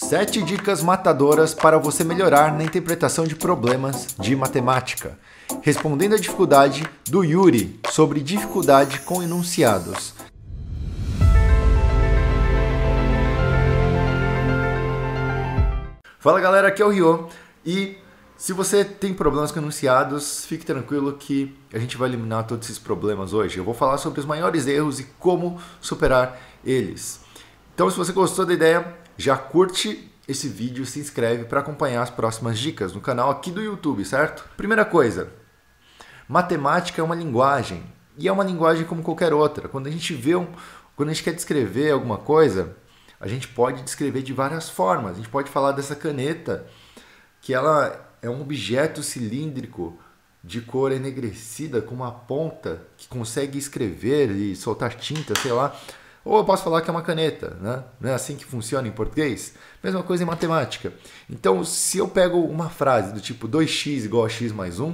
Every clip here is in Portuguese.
7 dicas matadoras para você melhorar na interpretação de problemas de matemática. Respondendo à dificuldade do Yuri sobre dificuldade com enunciados. Fala galera, aqui é o Ryo e se você tem problemas com enunciados, fique tranquilo que a gente vai eliminar todos esses problemas hoje. Eu vou falar sobre os maiores erros e como superar eles. Então, se você gostou da ideia, já curte esse vídeo, se inscreve para acompanhar as próximas dicas no canal aqui do YouTube, certo? Primeira coisa, matemática é uma linguagem e é uma linguagem como qualquer outra. Quando a gente quer descrever alguma coisa, a gente pode descrever de várias formas. A gente pode falar dessa caneta, que ela é um objeto cilíndrico de cor enegrecida com uma ponta que consegue escrever e soltar tinta, sei lá. Ou eu posso falar que é uma caneta, né? Não é assim que funciona em português? Mesma coisa em matemática. Então, se eu pego uma frase do tipo 2x igual a x mais 1,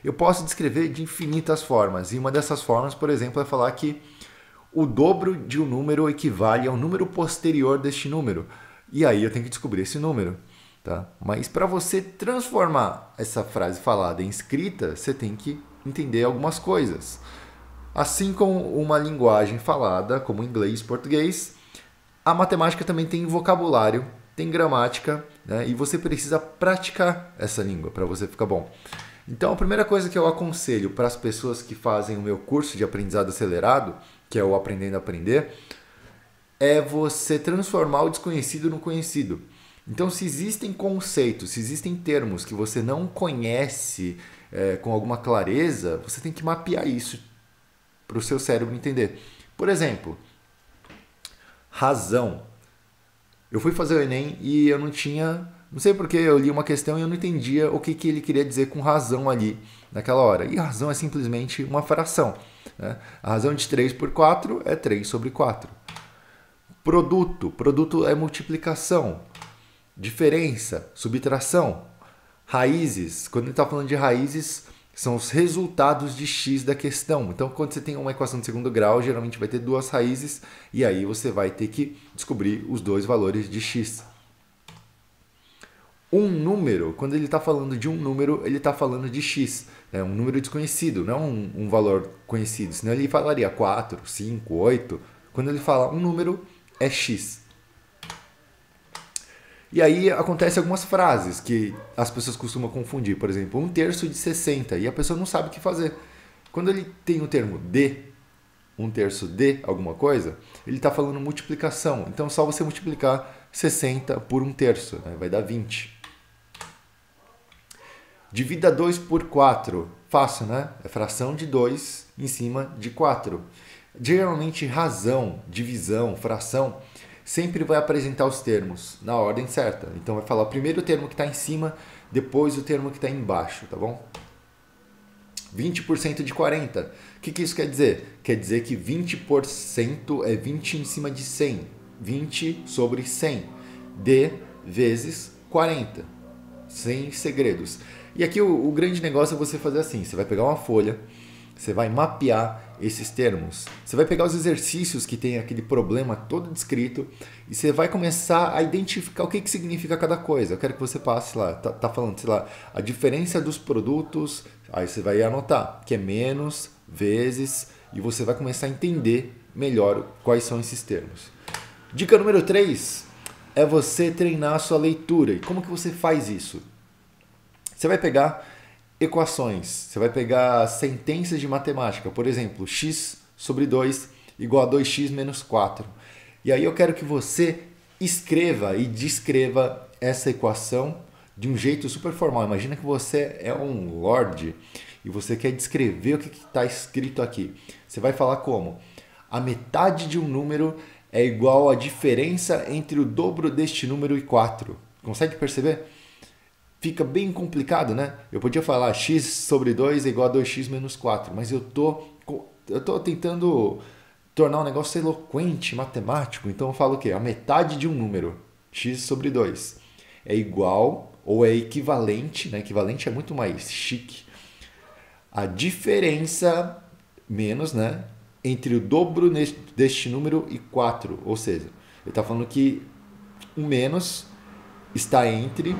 eu posso descrever de infinitas formas. E uma dessas formas, por exemplo, é falar que o dobro de um número equivale ao número posterior deste número. E aí eu tenho que descobrir esse número. Tá? Mas para você transformar essa frase falada em escrita, você tem que entender algumas coisas. Assim como uma linguagem falada, como inglês e português, a matemática também tem vocabulário, tem gramática, né? E você precisa praticar essa língua para você ficar bom. Então, a primeira coisa que eu aconselho para as pessoas que fazem o meu curso de aprendizado acelerado, que é o Aprendendo a Aprender, é você transformar o desconhecido no conhecido. Então, se existem conceitos, se existem termos que você não conhece com alguma clareza, você tem que mapear isso para o seu cérebro entender. Por exemplo, razão. Eu fui fazer o Enem e eu não sei porque eu li uma questão e eu não entendia o que ele queria dizer com razão ali, naquela hora. E razão é simplesmente uma fração, né? A razão de 3 por 4 é 3 sobre 4. Produto é multiplicação. Diferença, subtração. Raízes, quando ele está falando de raízes, são os resultados de x da questão. Então, quando você tem uma equação de segundo grau, geralmente vai ter duas raízes, e aí você vai ter que descobrir os dois valores de x. Um número, quando ele está falando de um número, ele está falando de x. É um número desconhecido, não um valor conhecido. Senão ele falaria 4, 5, 8. Quando ele fala um número, é x. E aí acontecem algumas frases que as pessoas costumam confundir. Por exemplo, 1/3 de 60. E a pessoa não sabe o que fazer. Quando ele tem o termo de, 1/3 de alguma coisa, ele está falando multiplicação. Então, é só você multiplicar 60 por 1/3, né? Vai dar 20. Divida 2 por 4. Fácil, né? É fração de 2 em cima de 4. Geralmente, razão, divisão, fração sempre vai apresentar os termos na ordem certa. Então vai falar primeiro o termo que está em cima, depois o termo que está embaixo, tá bom? 20% de 40. O que isso quer dizer? Quer dizer que 20% é 20 em cima de 100. 20 sobre 100. D vezes 40. Sem segredos. E aqui o grande negócio é você fazer assim. Você vai pegar uma folha, você vai mapear esses termos. Você vai pegar os exercícios que tem aquele problema todo descrito e você vai começar a identificar o que significa cada coisa. Eu quero que você passe lá, tá falando, sei lá, a diferença dos produtos, aí você vai anotar, que é menos, vezes, e você vai começar a entender melhor quais são esses termos. Dica número 3 é você treinar a sua leitura. E como que você faz isso? Você vai pegar equações, você vai pegar sentenças de matemática, por exemplo, x sobre 2 igual a 2x menos 4. E aí eu quero que você escreva e descreva essa equação de um jeito super formal. Imagina que você é um lord e você quer descrever o que está escrito aqui. Você vai falar como? A metade de um número é igual à diferença entre o dobro deste número e 4. Consegue perceber? Fica bem complicado, né? Eu podia falar x sobre 2 é igual a 2x menos 4, mas eu tô tentando tornar um negócio eloquente, matemático. Então eu falo o quê? A metade de um número, x sobre 2, é igual ou é equivalente, né? Equivalente é muito mais chique. A diferença menos, né? Entre o dobro deste número e 4. Ou seja, ele está falando que o menos está entre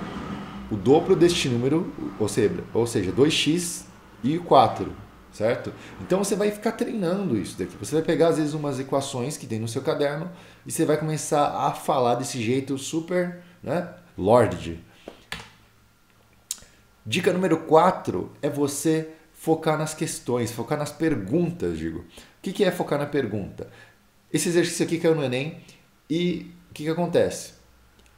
o dobro deste número, ou seja, 2x e 4, certo? Então você vai ficar treinando isso daqui. Você vai pegar às vezes umas equações que tem no seu caderno e você vai começar a falar desse jeito super, né, lorde. Dica número 4 é você focar nas questões, focar nas perguntas, digo. O que é focar na pergunta? Esse exercício aqui caiu no Enem e o que acontece?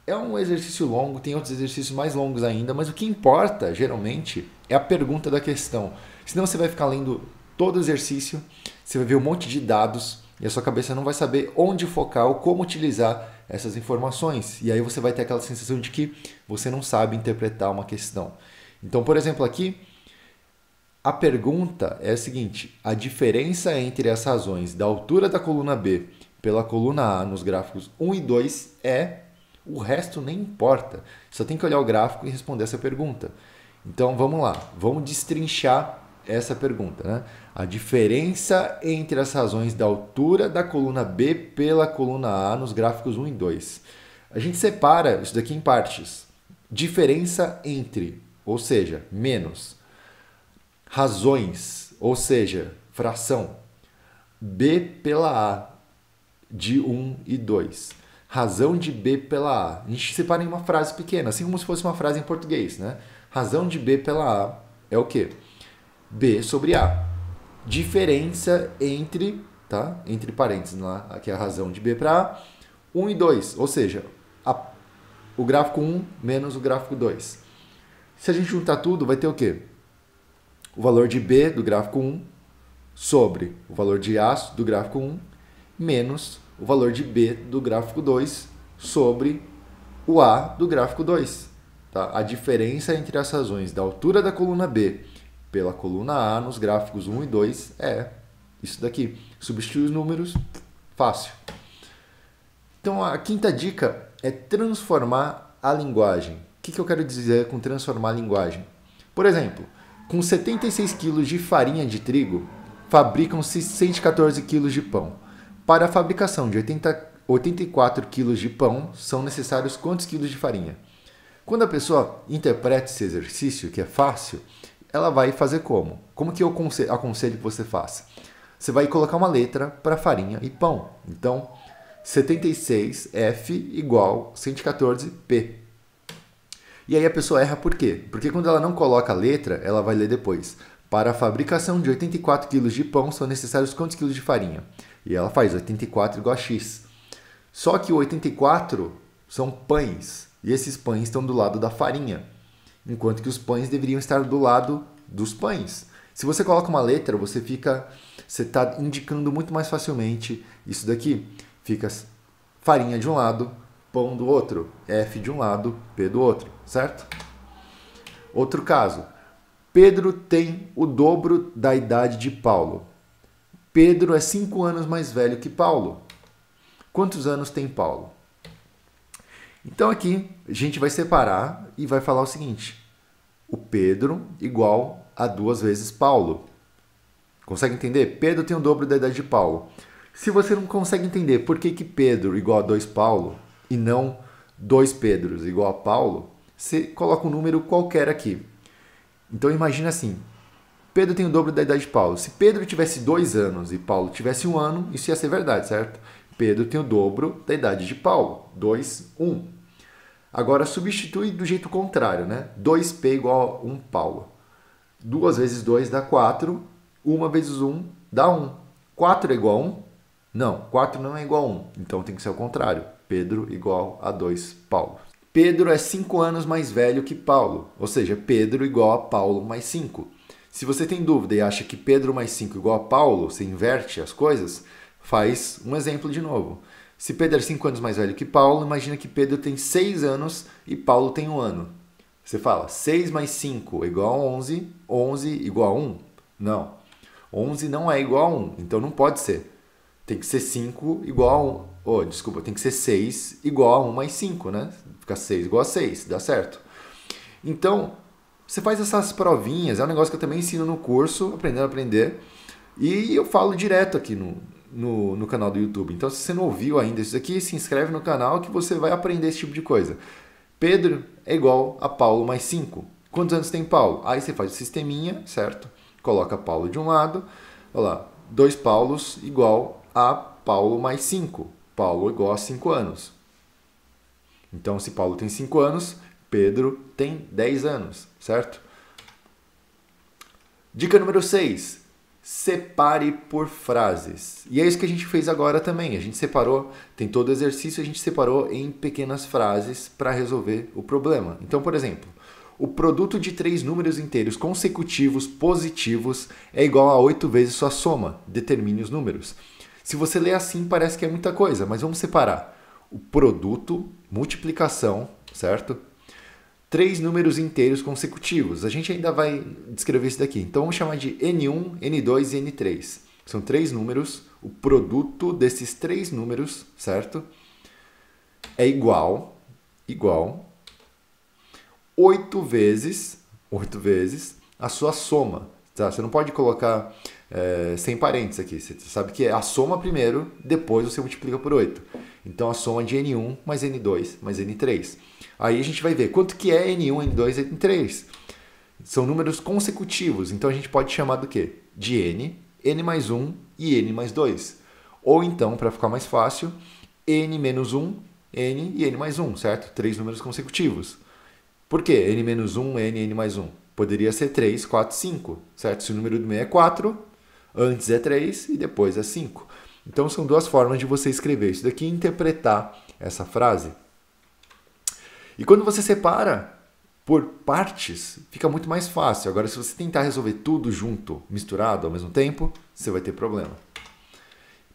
É um exercício longo, tem outros exercícios mais longos ainda, mas o que importa, geralmente, é a pergunta da questão. Senão você vai ficar lendo todo o exercício, você vai ver um monte de dados e a sua cabeça não vai saber onde focar ou como utilizar essas informações. E aí você vai ter aquela sensação de que você não sabe interpretar uma questão. Então, por exemplo, aqui, a pergunta é a seguinte: a diferença entre as razões da altura da coluna B pela coluna A nos gráficos 1 e 2 é... O resto nem importa. Só tem que olhar o gráfico e responder essa pergunta. Então, vamos lá. Vamos destrinchar essa pergunta, né? A diferença entre as razões da altura da coluna B pela coluna A nos gráficos 1 e 2. A gente separa isso daqui em partes. Diferença entre, ou seja, menos. Razões, ou seja, fração. B pela A de 1 e 2. Razão de B pela A. A gente separa em uma frase pequena, assim como se fosse uma frase em português, né? Razão de B pela A é o quê? B sobre A. Diferença entre, tá? Entre parênteses, lá, aqui é a razão de B para A, 1 e 2, ou seja, o gráfico 1 menos o gráfico 2. Se a gente juntar tudo, vai ter o quê? O valor de B do gráfico 1 sobre o valor de A do gráfico 1 menos o valor de B do gráfico 2 sobre o A do gráfico 2. Tá? A diferença entre as razões da altura da coluna B pela coluna A nos gráficos 1 e 2 é isso daqui. Substitui os números, fácil. Então a quinta dica é transformar a linguagem. O que eu quero dizer com transformar a linguagem? Por exemplo, com 76 kg de farinha de trigo, fabricam-se 114 kg de pão. Para a fabricação de 84 kg de pão, são necessários quantos quilos de farinha? Quando a pessoa interpreta esse exercício, que é fácil, ela vai fazer como? Como que eu aconselho que você faça? Você vai colocar uma letra para farinha e pão. Então, 76F igual 114P. E aí a pessoa erra por quê? Porque quando ela não coloca a letra, ela vai ler depois. Para a fabricação de 84 kg de pão, são necessários quantos quilos de farinha? E ela faz 84 igual a X. Só que o 84 são pães. E esses pães estão do lado da farinha. Enquanto que os pães deveriam estar do lado dos pães. Se você coloca uma letra, você está indicando muito mais facilmente isso daqui. Fica farinha de um lado, pão do outro. F de um lado, P do outro. Certo? Outro caso. Pedro tem o dobro da idade de Paulo. Pedro é 5 anos mais velho que Paulo. Quantos anos tem Paulo? Então aqui a gente vai separar e vai falar o seguinte. O Pedro igual a 2 vezes Paulo. Consegue entender? Pedro tem o dobro da idade de Paulo. Se você não consegue entender por que Pedro igual a 2 Paulo e não 2 Pedros igual a Paulo, você coloca um número qualquer aqui. Então imagina assim. Pedro tem o dobro da idade de Paulo. Se Pedro tivesse 2 anos e Paulo tivesse 1 ano, isso ia ser verdade, certo? Pedro tem o dobro da idade de Paulo. 2, 1. Agora substitui do jeito contrário, né? 2P igual a 1 Paulo. 2 vezes 2 dá 4. 1 vezes 1 dá 1. 4 é igual a 1? Não, 4 não é igual a 1. Então tem que ser o contrário. Pedro igual a 2 Paulo. Pedro é 5 anos mais velho que Paulo. Ou seja, Pedro igual a Paulo mais 5. Se você tem dúvida e acha que Pedro mais 5 igual a Paulo, você inverte as coisas, faz um exemplo de novo. Se Pedro é 5 anos mais velho que Paulo, imagina que Pedro tem 6 anos e Paulo tem 1 ano. Você fala 6 mais 5 é igual a 11, 11 igual a 1? Não. 11 não é igual a 1, então não pode ser. Tem que ser 5 igual a 1. Tem que ser 6 igual a 1 mais 5, né? Fica 6 igual a 6, dá certo. Então, você faz essas provinhas, é um negócio que eu também ensino no curso, Aprendendo a Aprender, e eu falo direto aqui no canal do YouTube. Então, se você não ouviu ainda isso aqui, se inscreve no canal que você vai aprender esse tipo de coisa. Pedro é igual a Paulo mais 5. Quantos anos tem Paulo? Aí você faz o sisteminha, certo? Coloca Paulo de um lado, olha lá, 2 Paulos igual a Paulo mais 5. Paulo igual a 5 anos. Então, se Paulo tem 5 anos, Pedro tem 10 anos, certo? Dica número 6. Separe por frases. E é isso que a gente fez agora também. A gente separou, tem todo o exercício, a gente separou em pequenas frases para resolver o problema. Então, por exemplo, o produto de 3 números inteiros consecutivos positivos é igual a 8 vezes sua soma. Determine os números. Se você ler assim, parece que é muita coisa, mas vamos separar. O produto, multiplicação, certo? 3 números inteiros consecutivos. A gente ainda vai descrever isso daqui. Então, vamos chamar de N1, N2 e N3. São 3 números. O produto desses 3 números, certo? É igual 8 vezes a sua soma. Tá? Você não pode colocar sem parênteses aqui. Você sabe que é a soma primeiro, depois você multiplica por 8. Então, a soma de N1 mais N2 mais N3. Aí a gente vai ver quanto que é N1, N2 e N3. São números consecutivos, então a gente pode chamar do quê? De N, N mais 1 e N mais 2. Ou então, para ficar mais fácil, N menos 1, N e N mais 1, certo? 3 números consecutivos. Por quê? N menos 1, N, N mais 1. Poderia ser 3, 4, 5, certo? Se o número do meio é 4, antes é 3 e depois é 5. Então, são 2 formas de você escrever isso daqui e interpretar essa frase. E quando você separa por partes, fica muito mais fácil. Agora, se você tentar resolver tudo junto, misturado ao mesmo tempo, você vai ter problema.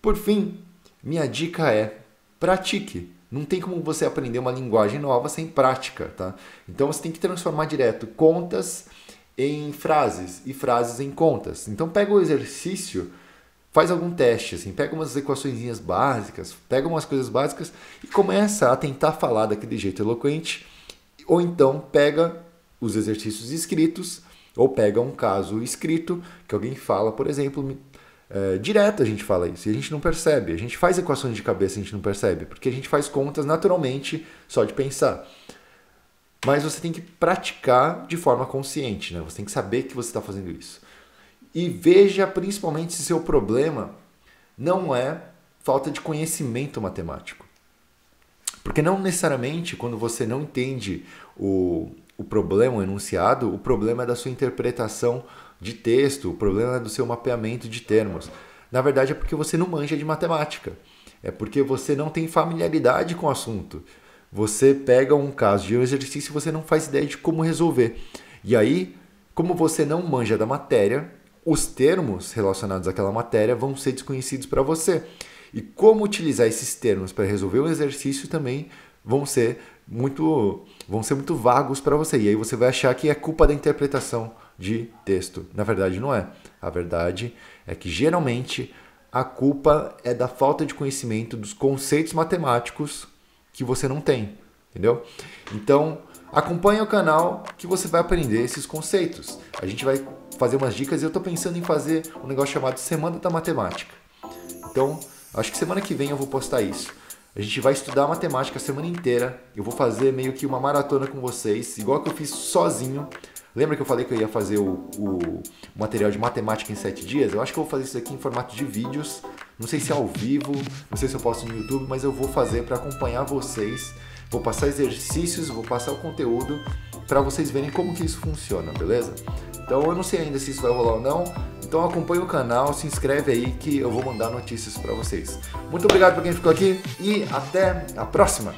Por fim, minha dica é pratique. Não tem como você aprender uma linguagem nova sem prática, tá? Então, você tem que transformar direto contas em frases e frases em contas. Então, pega o exercício, faz algum teste, assim, pega umas equaçõezinhas básicas, pega umas coisas básicas e começa a tentar falar daquele jeito eloquente, ou então pega os exercícios escritos, ou pega um caso escrito que alguém fala, por exemplo, direto a gente fala isso, e a gente não percebe, a gente faz equações de cabeça e a gente não percebe, porque a gente faz contas naturalmente só de pensar. Mas você tem que praticar de forma consciente, né? Você tem que saber que você está fazendo isso. E veja principalmente se seu problema não é falta de conhecimento matemático. Porque não necessariamente quando você não entende o problema, o enunciado, o problema é da sua interpretação de texto, o problema é do seu mapeamento de termos. Na verdade é porque você não manja de matemática. É porque você não tem familiaridade com o assunto. Você pega um caso de um exercício e você não faz ideia de como resolver. E aí, como você não manja da matéria, os termos relacionados àquela matéria vão ser desconhecidos para você. E como utilizar esses termos para resolver o exercício também vão ser muito vagos para você. E aí você vai achar que é culpa da interpretação de texto. Na verdade, não é. A verdade é que, geralmente, a culpa é da falta de conhecimento dos conceitos matemáticos que você não tem. Entendeu? Então, acompanhe o canal que você vai aprender esses conceitos. A gente vai fazer umas dicas e eu estou pensando em fazer um negócio chamado Semana da Matemática. Então, acho que semana que vem eu vou postar isso. A gente vai estudar matemática a semana inteira. Eu vou fazer meio que uma maratona com vocês, igual que eu fiz sozinho. Lembra que eu falei que eu ia fazer o material de matemática em 7 dias? Eu acho que eu vou fazer isso aqui em formato de vídeos. Não sei se é ao vivo, não sei se eu posto no YouTube, mas eu vou fazer para acompanhar vocês. Vou passar exercícios, vou passar o conteúdo para vocês verem como que isso funciona, beleza? Então eu não sei ainda se isso vai rolar ou não. Então acompanhe o canal, se inscreve aí que eu vou mandar notícias para vocês. Muito obrigado para quem ficou aqui e até a próxima!